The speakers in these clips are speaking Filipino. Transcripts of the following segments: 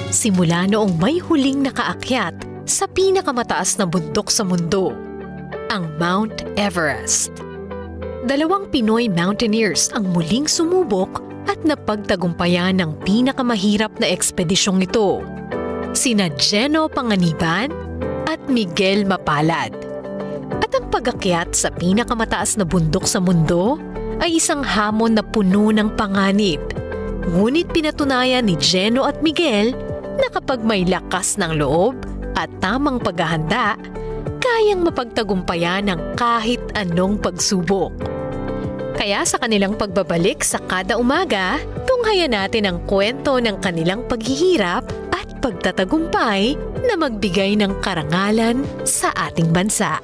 Simula noong may huling nakaakyat sa pinakamataas na bundok sa mundo, ang Mount Everest. Dalawang Pinoy mountaineers ang muling sumubok at napagtagumpayan ng pinakamahirap na ekspedisyong ito. Sina Geno Panganiban at Miguel Mapalad. At ang pag-akyat sa pinakamataas na bundok sa mundo ay isang hamon na puno ng panganib. Ngunit pinatunayan ni Geno at Miguel na kapag may lakas ng loob at tamang paghahanda, kayang mapagtagumpayan ng kahit anong pagsubok. Kaya sa kanilang pagbabalik sa kada umaga, tunghayan natin ang kwento ng kanilang paghihirap at pagtatagumpay na magbigay ng karangalan sa ating bansa.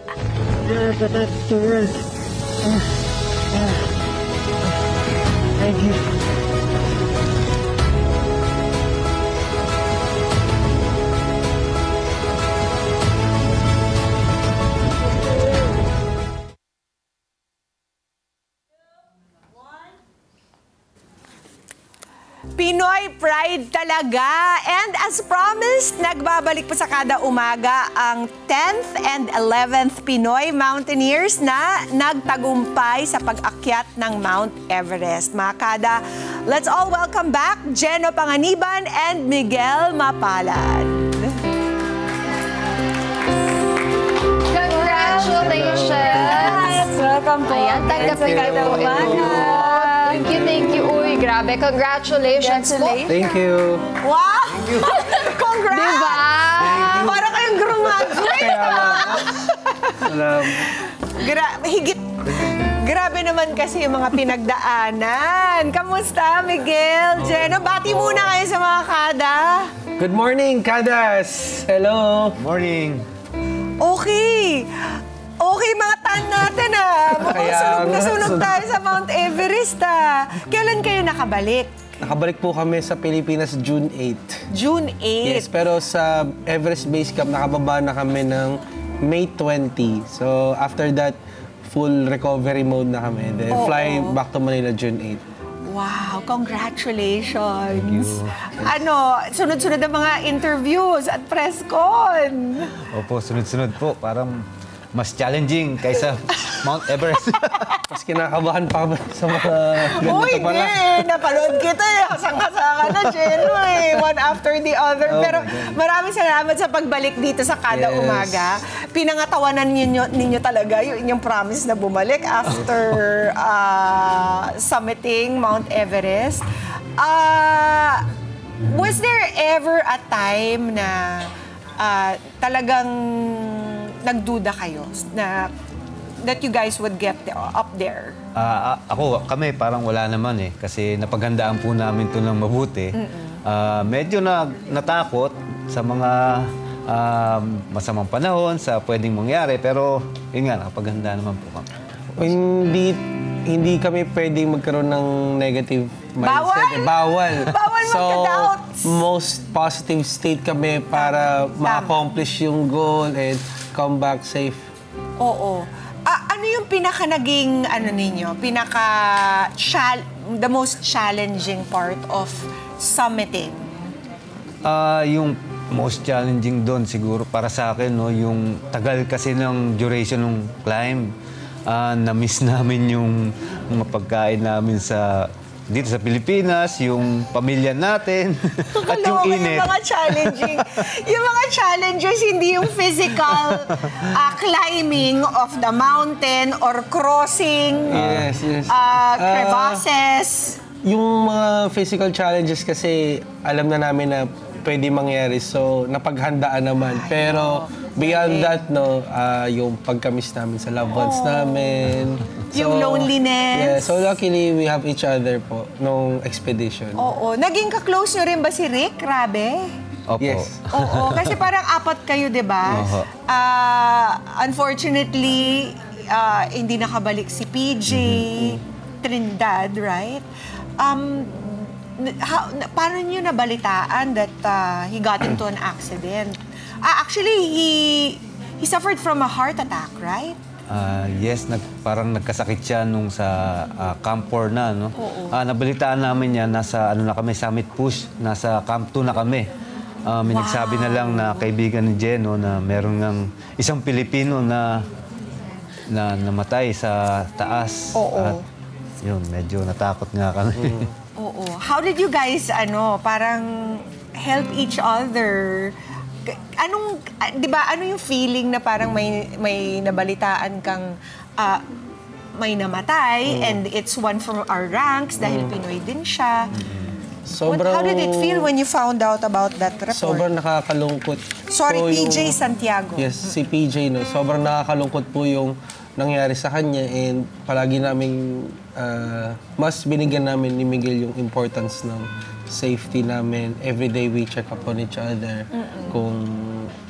Thank you. Pinoy pride talaga. And as promised, nagbabalik po sa kada umaga ang 10th and 11th Pinoy Mountaineers na nagtagumpay sa pag-akyat ng Mount Everest. Mga kada, let's all welcome back Geno Panganiban and Miguel Mapalad. Congratulations! Welcome po. Ayan, tanggapin ka na umaga. Thank you. Uy, grabe. Congratulations po. Thank you. Wow! Congrats! Diba? Para kayong graduate. Higit. Grabe naman kasi yung mga pinagdaanan. Kamusta, Miguel? Geno, bati muna kayo sa mga kada. Good morning, Kadas! Hello! Morning! Okay. Okay, mga tan natin Mukhang sunog tayo sa Mount Everest Kailan kayo nakabalik? Nakabalik po kami sa Pilipinas June 8. June 8? Yes, pero sa Everest Base Camp nakababa na kami ng May 20. So after that, full recovery mode na kami. Then fly back to Manila June 8. Wow, congratulations. Sunod-sunod ang mga interviews at press con. Opo, sunod-sunod po. Parang mas challenging kaysa Mount Everest. Mas kinakabahan pa kami sa mga Uy, ganito pala. Napanood kita Hasang-hasa na, Geno One after the other. Pero maraming salamat sa pagbalik dito sa kada umaga. Pinangatawanan ninyo talaga yung inyong promise na bumalik after summiting Mount Everest. Was there ever a time na talagang nagduda kayo na that you guys would get up there? Kami parang wala naman kasi napaghandaan po namin ito ng mabuti. Medyo natakot sa mga masamang panahon, sa pwedeng mangyari, pero yun nga, nakapaghanda naman po kami. Hindi kami pwedeng magkaroon ng negative mindset. Bawal magka-doubts. Most positive state kami para ma-accomplish yung goal and come back safe. Oo. Ano yung pinaka-naging, the most challenging part of summiting? Yung most challenging doon siguro para sa akin, yung tagal kasi ng duration ng climb. Na-miss namin yung mga pagkain namin dito sa Pilipinas, yung pamilya natin, at yung init. Yung mga challenges, hindi yung physical climbing of the mountain or crossing crevasses. Yung mga physical challenges kasi alam na namin na pwede mangyari. So, napaghandaan naman. Pero beyond that, yung pagkamiss namin sa loved ones namin. Yung loneliness. Yeah, so luckily, we have each other po nung expedition. Oo. Naging ka-close nyo rin ba si Rick? Grabe. Opo. Yes. Oo. Kasi parang apat kayo, di ba? Unfortunately, hindi nakabalik si PJ, Trinidad, right? Paano nyo nabalitaan that he got into an accident? Actually, he suffered from a heart attack, right? Yes, parang nagkasakit siya nung sa Camp 4 na, no? Nabalitaan namin yan, nasa na kami, Summit Push, nasa Camp 2 na kami. May nagsabi na lang na kaibigan ni Jeno na meron ng isang Pilipino na namatay sa taas. Oo. At yun, medyo natakot nga kami. Oo. How did you guys, parang help each other? Di ba, ano yung feeling na parang may nabalitaan kang may namatay and it's one from our ranks dahil Pinoy din siya. How did it feel when you found out about that report? Sobrang nakakalungkot. Sorry, po PJ Santiago. Yes, si PJ, no. Sobrang nakakalungkot po yung nangyari sa kanya and palagi naming mas binigyan namin ni Miguel yung importance ng safety namin. Every day we check upon each other. Kung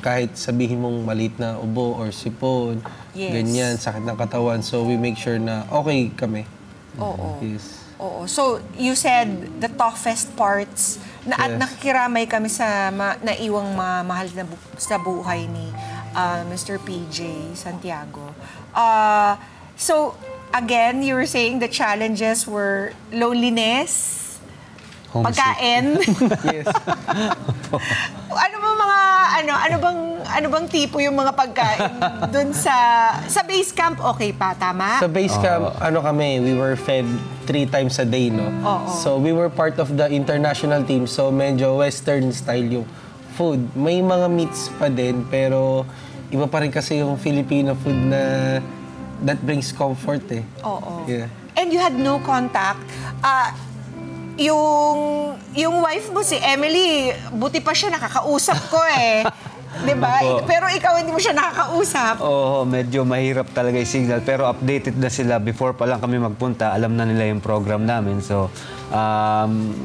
kahit sabihin mong maliit na ubo or sipon, ganyan, sakit ng katawan. So we make sure na okay kami. Oo. Yes. Oo. So, you said the toughest parts at nakikiramay kami sa naiwang mahal na sa buhay ni Mr. PJ Santiago. So, again, you were saying the challenges were loneliness, Homesick. pagkain. Yes. Ano bang tipo yung mga pagkain dun sa base camp? Okay pa, tama? Sa base camp, we were fed 3 times a day, no? So we were part of the international team, so medyo western style yung food. May mga meats pa din, pero iba pa rin kasi yung Filipino food na that brings comfort eh. Oo. Yeah. And you had no contact. Yung wife mo, si Emily, buti pa siya nakakausap ko eh. Diba? Opo. Pero ikaw hindi mo siya nakakausap. Oo, medyo mahirap talaga yung signal. Pero updated na sila. Before pa lang kami magpunta, alam na nila yung program namin. So,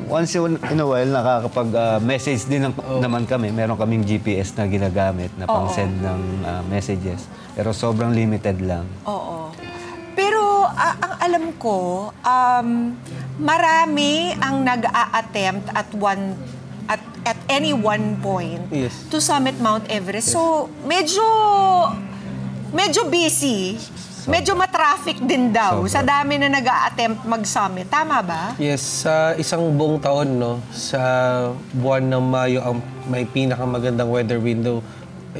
once in a while, nakakapag-message din naman kami. Meron kaming GPS na ginagamit na pang-send ng messages. Pero sobrang limited lang. Oo. Pero ang alam ko, marami ang nag-a-attempt at any one point to summit Mount Everest. So, medyo busy. Medyo matraffic din daw sa dami na nag-a-attempt mag-summit. Tama ba? Yes, sa isang buong taon, no, sa buwan ng Mayo, ang may pinakamagandang weather window.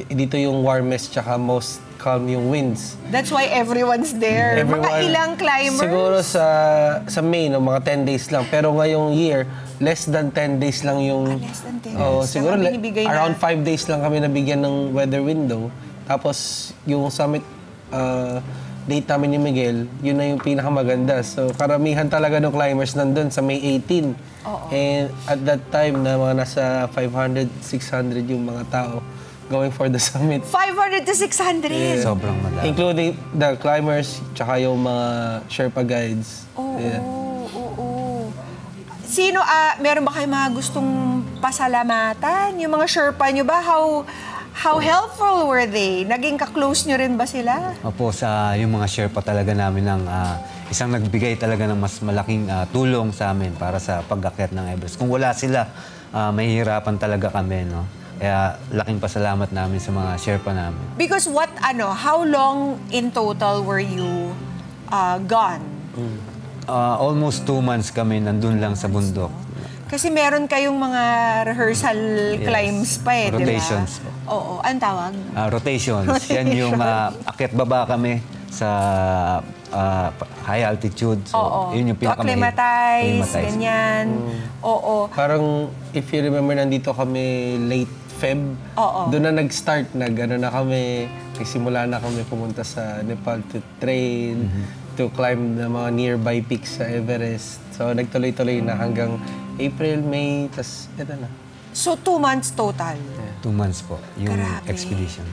Dito yung warmest tsaka most calm yung winds. That's why everyone's there. Mga ilang climbers? Siguro sa May, no, mga 10 days lang. Pero ngayong year, less than 10 days lang yung... less than 10 days. Siguro around 5 5 days lang kami nabigyan ng weather window. Tapos yung summit date namin ni Miguel, yun na yung pinakamaganda. So karamihan talaga ng climbers nandun sa May 18. And at that time, na mga nasa 500, 600 yung mga tao going for the summit. 500 to 600? Yeah. Sobrang madami. Including the climbers, tsaka yung mga Sherpa guides. Oo. Sino, meron ba kayong mga gustong pasalamatan? Yung mga Sherpa nyo ba? How helpful were they? Naging ka-close nyo rin ba sila? Opo, yung mga Sherpa talaga namin ng isang nagbigay talaga ng mas malaking tulong sa amin para sa pag-akyat ng Everest. Kung wala sila, mahihirapan talaga kami, no? Kaya laking pasalamat namin sa mga Sherpa namin. Because how long in total were you gone? Almost 2 months kami nandun lang sa bundok. Kasi meron kayong mga rehearsal climbs pa eh, di ba? Rotations. Oo. Anong tawag? Rotations. Yan yung akyat-baba kami sa high altitude. So, yun yung To acclimatize, ganyan. Oo. Parang, if you remember, nandito kami late Feb. Doon na nag-start. Na kami, nagsimula na kami pumunta sa Nepal to train, to climb the mga nearby peaks sa Everest. So, nagtuloy-tuloy na hanggang April, May, tas ito na. So, 2 months total? 2 months po, yung Grabe. expedition.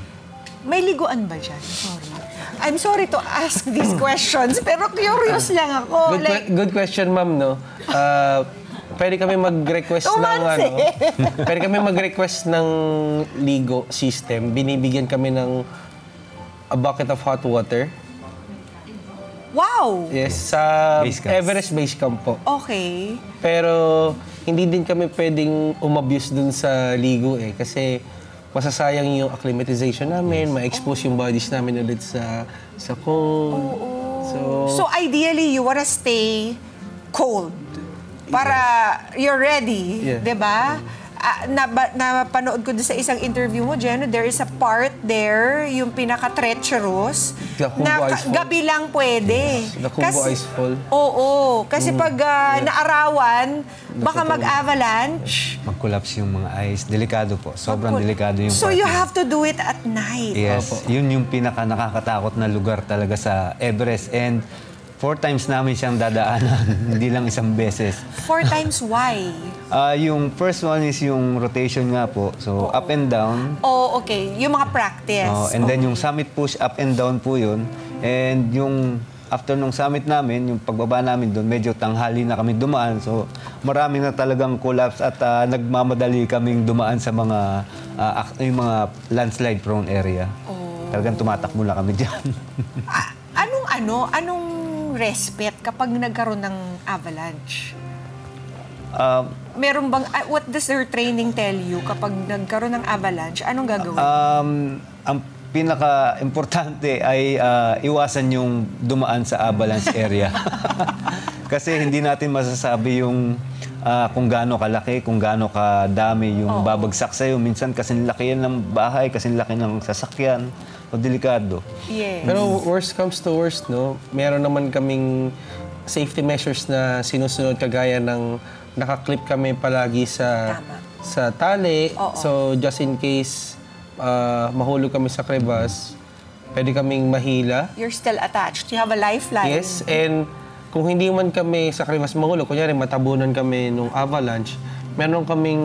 May liguan ba dyan? Sorry. I'm sorry to ask these questions, pero curious lang ako. Good question, ma'am, no? Pwede kami mag-request ng pwede kami mag-request ng ligo system. Binibigyan kami ng a bucket of hot water. Wow! Yes, sa Base camp. Everest Base Camp po. Okay. Pero hindi din kami pwedeng umabuse dun sa ligo eh. Kasi masasayang yung acclimatization namin, ma-expose yung bodies namin ulit sa cold. So ideally, you wanna stay cold para you're ready, Yeah. di ba? napanood ko doon sa isang interview mo, Jenno, there is a part there, yung pinaka-treacherous, Nakubo Ice Fall. gabi lang pwede. Nakubo Ice Fall. Oo, kasi pag naarawan, baka mag-avalanche. Mag-collapse yung mga ice. Delikado po. Sobrang delikado yung So part you na- have to do it at night. Yes, Opo. yun yung pinaka-nakakatakot na lugar talaga sa Everest. And 4 times namin siyang dadaanan, hindi lang isang beses. 4 times why? Yung first one is yung rotation nga po. So, up and down. Oh, okay. Yung mga practice. And then yung summit push, up and down po yun. And yung after nung summit namin, yung pagbaba namin doon, medyo tanghali na kami dumaan. So, marami na talagang collapse at nagmamadali kaming dumaan sa mga, yung mga landslide prone area. Talagang tumatakbo na kami dyan. Anong respite kapag nagkaroon ng avalanche? Meron bang, what does their training tell you kapag nagkaroon ng avalanche? Anong gagawin? Ang pinaka-importante ay iwasan yung dumaan sa avalanche area. Kasi hindi natin masasabi yung kung gaano kalaki, kung gaano kadami yung babagsak sa'yo. Minsan kasing laki yan ng bahay, kasing laki ng sasakyan. O delikado. Yes. Pero worst comes to worst, no? Meron naman kaming safety measures na sinusunod kagaya ng nakaklip kami palagi sa tali. So just in case mahulog kami sa crevasse, pwede kaming mahila. You're still attached. You have a lifeline. Yes, and kung hindi man kami sa crevasse mahulog, kunyari matabunan kami nung avalanche, meron kaming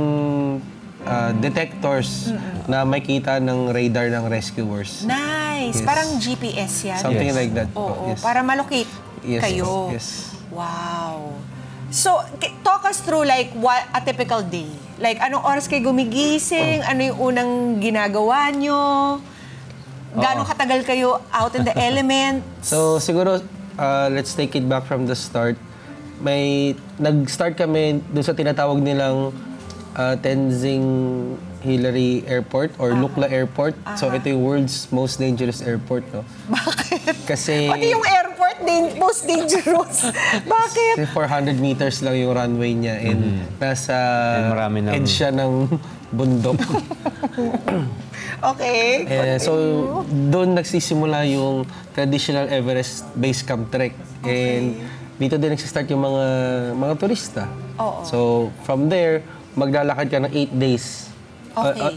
detectors na makita ng radar ng rescuers. Nice. Yes. Parang GPS yan. Something like that. Oo, Yes. para malocate Yes, kayo. yes. Wow. So, talk us through like what a typical day. Like, anong oras kayo gumigising? Ano yung unang ginagawa nyo? Gano'ng katagal kayo out in the element? So siguro, let's take it back from the start. Nag-start kami doon sa tinatawag nilang Tenzing Hillary Airport or Lukla Airport. So ito yung world's most dangerous airport, no? Bakit? Kasi Pati yung airport, most dangerous. Bakit? 400 meters lang yung runway niya and nasa And marami ng- edge siya ng bundok. Okay. So doon nagsisimula yung traditional Everest base camp trek. And dito din nagsistart yung mga turista. Oo. So from there, maglalakad ka ng 8 days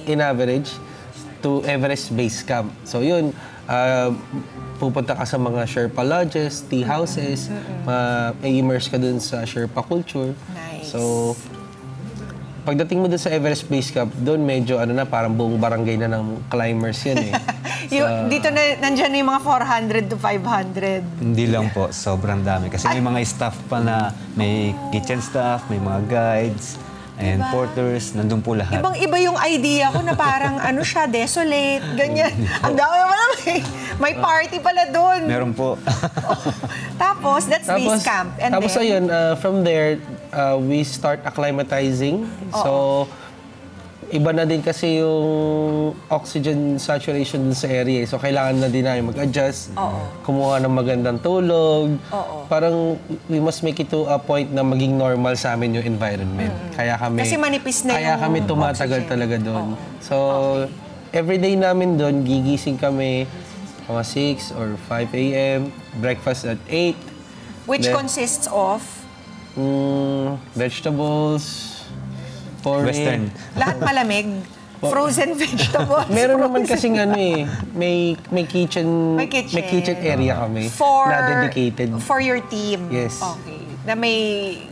in average to Everest Base Camp. So yun, pupunta ka sa mga Sherpa lodges, tea houses, immerse ka dun sa Sherpa culture. Nice. So pagdating mo dun sa Everest Base Camp, dun medyo parang buong barangay na ng climbers yun eh. Dito nandiyan na yung mga 400 to 500. Hindi lang po, sobrang dami. Kasi may mga staff pa na may kitchen staff, may mga guides, and porters, nandun po lahat. Ibang-iba yung idea ko na parang siya, desolate, ganyan. Ang dami pala, may party pala doon. Meron po. Tapos, that's base camp. And tapos then, ayun, from there, we start acclimatizing. So, iba na din kasi yung oxygen saturation dun sa area. So, kailangan na din namin mag-adjust, kumuha ng magandang tulog. Parang we must make it to a point na maging normal sa amin yung environment. Kaya kami, Kasi manipis na kaya yung kami tumatagal oxygen. talaga doon. So, everyday namin doon, gigising kami mga 6 or 5 a.m., breakfast at 8. which then- consists of Vegetables, porridge. Western. lahat malamig, frozen vegetables. Meron naman frozen- kasing may kitchen, May kitchen. area kami na dedicated. For your team? Yes. Okay. Na may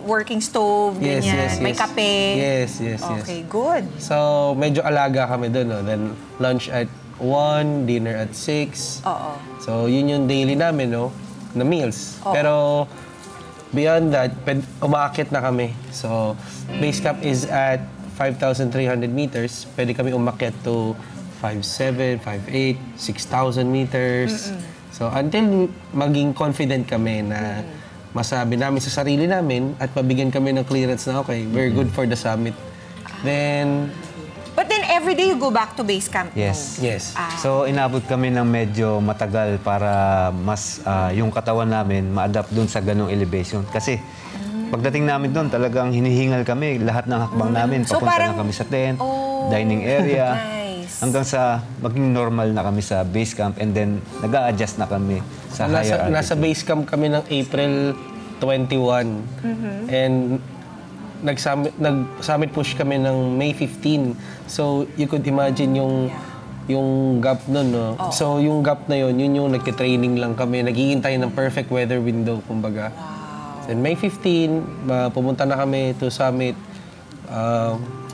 working stove, Yes, ganyan, yes, may yes. kape. Yes. Okay, good. So, medyo alaga kami doon. No? Then, lunch at 1, dinner at 6. Oo. So, yun yung daily namin, no? Na meals. Pero, beyond that, umaakit na kami. So, base camp is at 5,300 meters. Pwede kami umakyat to 5,700, 5,800, 6,000 meters. So, until maging confident kami na masabi namin sa sarili namin at mabigyan kami ng clearance na, okay, we're good for the summit. Then, But then every day you go back to base camp? Yes. yes. So, inabot kami ng medyo matagal para mas yung katawan namin ma-adapt dun sa ganong elevation. Kasi pagdating namin doon, talagang hinihingal kami. Lahat ng hakbang namin, So, papunta parang- na kami sa tent, Oh, dining area. nice. Hanggang sa maging normal na kami sa base camp and then nag-a-adjust na kami sa higher Nasa altitude. base camp kami ng April 21. And nag-summit push kami ng May 15. So, you could imagine yung gap nun, no? So, yung gap na yun yung nagtitraining lang kami. Naghihintay ng perfect weather window, kumbaga. Then May 15, pumunta na kami to summit.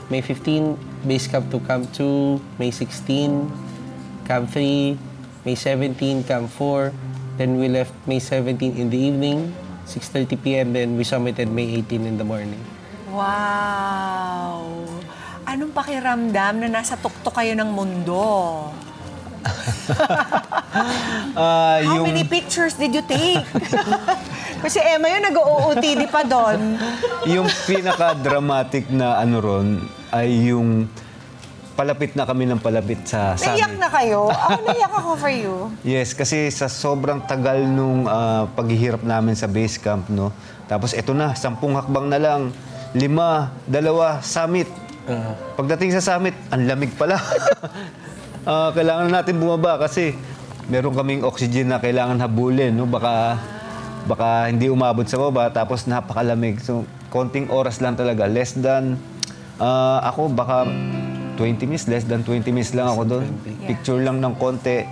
May 15, base camp to Camp 2. May 16, Camp 3. May 17, Camp 4. Then we left May 17 in the evening, 6:30 p.m. Then we summited May 18 in the morning. Wow! Anong pakiramdam na nasa tuktok kayo ng mundo? How many pictures did you take? Kasi Emma yun, nag-OOTD pa doon. Yung pinaka-dramatic na ano ron ay yung palapit na kami ng palapit sa Naiyak summit. na kayo? Ako naiyak ako for you. Yes, kasi sa sobrang tagal nung paghihirap namin sa base camp, no? Tapos eto na, 10 hakbang na lang. 5, 2, summit. Pagdating sa summit, ang lamig pala. Kailangan natin bumaba kasi meron kaming oxygen na kailangan habulin, no? Baka hindi umabot sa baba, tapos napakalamig. So, konting oras lang talaga. Less than, ako baka 20 minutes, less than 20 minutes lang ako doon. Picture lang ng konti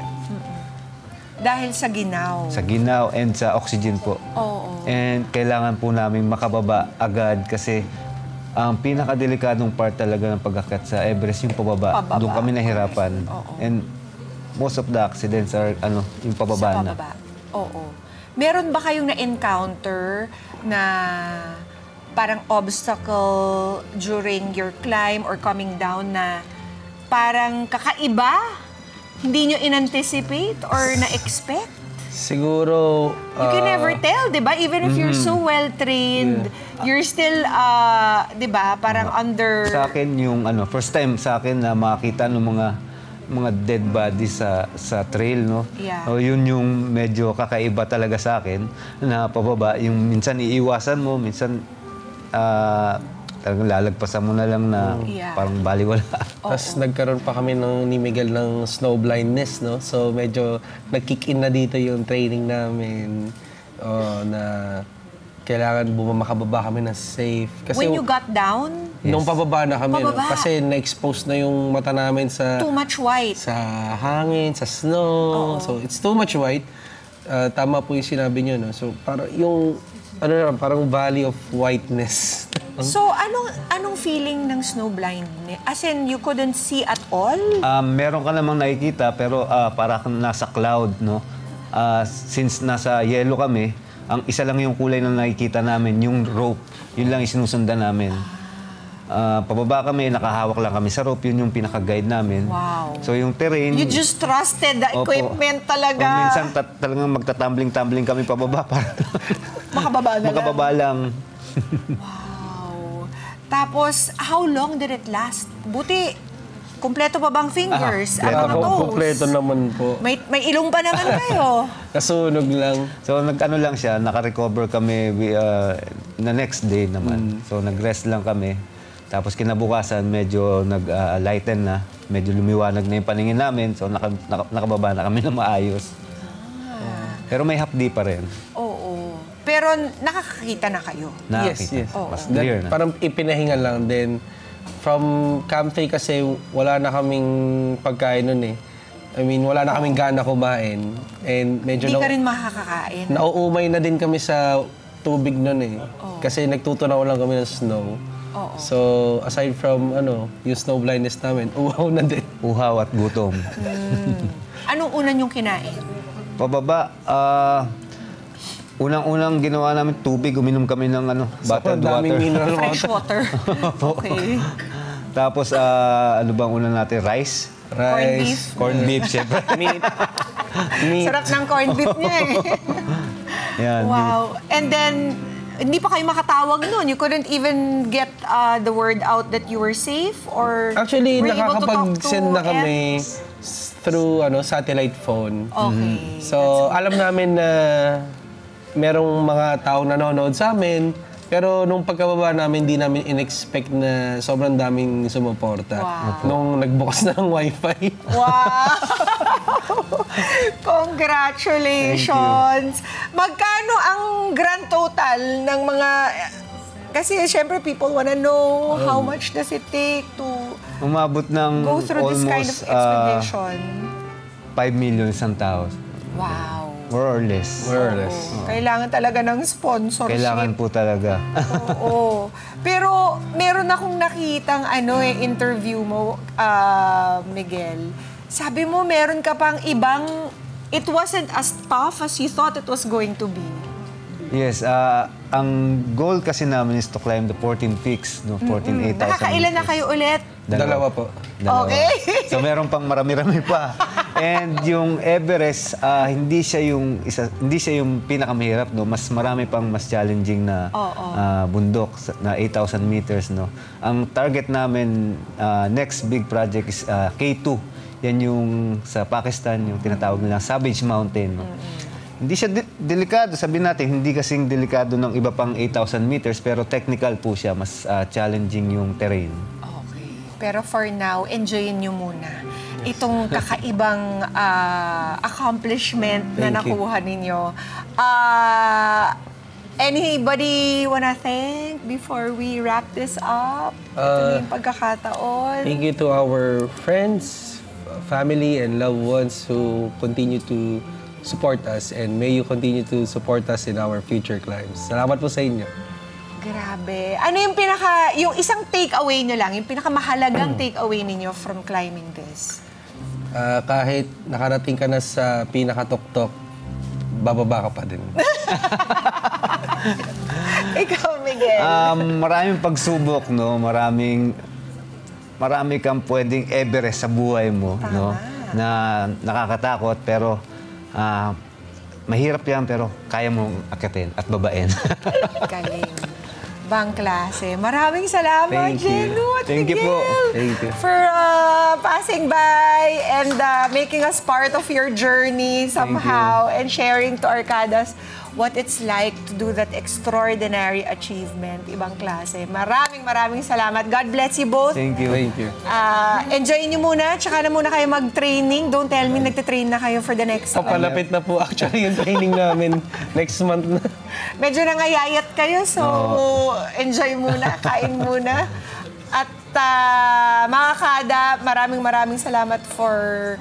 Dahil sa ginaw. sa ginaw and sa oxygen po. Oo. And kailangan po namin makababa agad kasi ang pinakadelikadong part talaga ng pag-akyat sa Everest, yung pababa. Pababa. Doon kami nahirapan. Oo. And most of the accidents are yung pababa Sa na. pababa. Oo. Meron ba kayong na-encounter na parang obstacle during your climb or coming down na parang kakaiba? Hindi nyo in-anticipate or na-expect? Siguro... You can never tell, di ba? Even if you're so well-trained, you're still, di ba, parang under... Sa akin yung first time sa akin na makita ng mga dead bodies sa trail, no? Yeah. So, yun yung medyo kakaiba talaga sa akin na pababa. Yung minsan iiwasan mo, minsan talagang lalagpasan mo na lang na Yeah. parang baliwala. Tapos nagkaroon pa kami ni Miguel ng snow blindness, no? So medyo nag-kick in na dito yung training namin na kailangan makababa kami na safe. When you got down, nung pababa na kami, no? Pababa. Kasi na-expose na yung mata namin sa too much white. sa hangin, sa snow. So it's too much white. Tama po yung sinabi niyo, no? So parang yung parang valley of whiteness. So, anong feeling ng snow blindness? As in, you couldn't see at all? Meron ka namang nakikita pero para kang nasa cloud, no? Since nasa yellow kami, ang isa lang yung kulay na nakikita namin, yung rope. Yun lang isinusundan namin. Pababa kami, nakahawak lang kami sa rope. Yun yung pinaka-guide namin. Wow. So yung terrain... You just trusted the Opo. equipment talaga. Minsan talagang magtatumbling-tumbling kami pababa para Makababa na lang. makababa lang. Wow. Tapos, how long did it last? Buti, kumpleto pa bang fingers? At mga toes? Kompleto naman po. May ilong pa naman kayo. Nasunog lang. So lang siya, naka-recover kami the next day naman. So nag-rest lang kami. Tapos kinabukasan, medyo nag-lighten na. Medyo lumiwanag na yung paningin namin. So nakababa na kami na maayos. Pero may hapdi pa rin. Oo. Pero nakakakita na kayo. Nakakita. Yes. Mas clear na. Parang ipinahinga lang. Then, from Camp 3 kasi wala na kaming pagkain nun eh. I mean, wala na kaming gana kumain. And medyo Hindi ka rin makakakain. nauumay na din kami sa tubig nun eh. Kasi nagtutunaw lang kami ng snow. So, aside from yung snow blindness namin, uhaw na din. Uhaw at gutom. Anong una niyong kinain? Pababa, unang-unang ginawa namin tubig, uminom kami ng bottled daming water. mineral Fresh water. Okay. Tapos, ano bang una natin? Rice? Corned beef. Corned beef, syempre. Meat. Sarap ng corned beef niya eh. Yan. Wow. And then, hindi pa kayo makatawag noon. You couldn't even get the word out that you were safe? Or Actually, were you able to talk nakakapag-send to na kami Eds? through satellite phone. Okay. So, alam namin na merong mga taong nanonood sa amin. Pero nung pagkababa namin, di namin in-expect na sobrang daming sumuporta. Wow. Nung nagbukas na ng wifi. Wow! Congratulations! Magkano ang grand total ng mga... Kasi syempre people wanna know how much does it take to Umabot ng go through this kind of almost expedition. 5 million isang tao. Wow. More or less. More or less. Kailangan talaga ng sponsorship. Kailangan po talaga. Oo. Pero meron akong nakitang interview mo, Miguel. Sabi mo meron ka pang ibang, it wasn't as tough as you thought it was going to be. Yes, ang goal kasi namin is to climb the 14 peaks, no? 14, 8,000 Nakakailan na meters. kayo ulit? Dalawa po. Dalawa. Okay. So meron pang marami-rami pa. And yung Everest, hindi siya yung pinakamahirap, no. Mas marami pang mas challenging na bundok na 8,000 meters, no. Ang target namin next big project is K2. Yan yung sa Pakistan, yung tinatawag nilang Savage Mountain, no. Hindi siya delikado, sabihin natin, hindi kasing delikado ng iba pang 8,000 meters, pero technical po siya, mas challenging yung terrain. Okay. Pero for now, enjoyin nyo muna itong kakaibang accomplishment na Thank you. nakuha ninyo. Anybody wanna thank before we wrap this up? Ito na yung pagkakataon. Thank you to our friends, family, and loved ones who continue to support us, and may you continue to support us in our future climbs. Salamat po sa inyo. Grabe. Ano yung isang take-away nyo lang, yung pinakamahalagang take-away ninyo from climbing this? Kahit nakarating ka na sa pinakatuktok, bababa ka pa din. Ikaw, Miguel. Maraming pagsubok, no? Marami kang pwedeng Everest sa buhay mo, no? Na nakakatakot, pero mahirap yan, pero kaya mong akitin at babain. Galing. Bang klase. Maraming salamat, Thank you. Jenu at Thank you Miguel, po. Thank you. for passing by and making us part of your journey somehow and sharing to Arcadas what it's like to do that extraordinary achievement. Ibang klase. Maraming salamat. God bless you both. Thank you. Thank you. Enjoy nyo muna. Tsaka na muna kayo mag-training. Don't tell me nagtitrain na kayo for the next Papalapit na po actually yung training namin next month na. Medyo nangayayat kayo, so enjoy muna, kain muna. At mga kada, maraming salamat for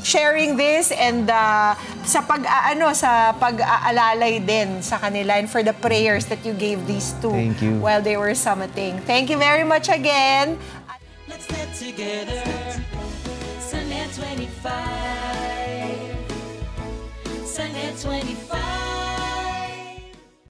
sharing this and sa pag-aalalay din sa kanila and for the prayers that you gave these two Thank you. while they were summiting. Thank you very much again. Let's get together. Sunday 25. Sunday 25.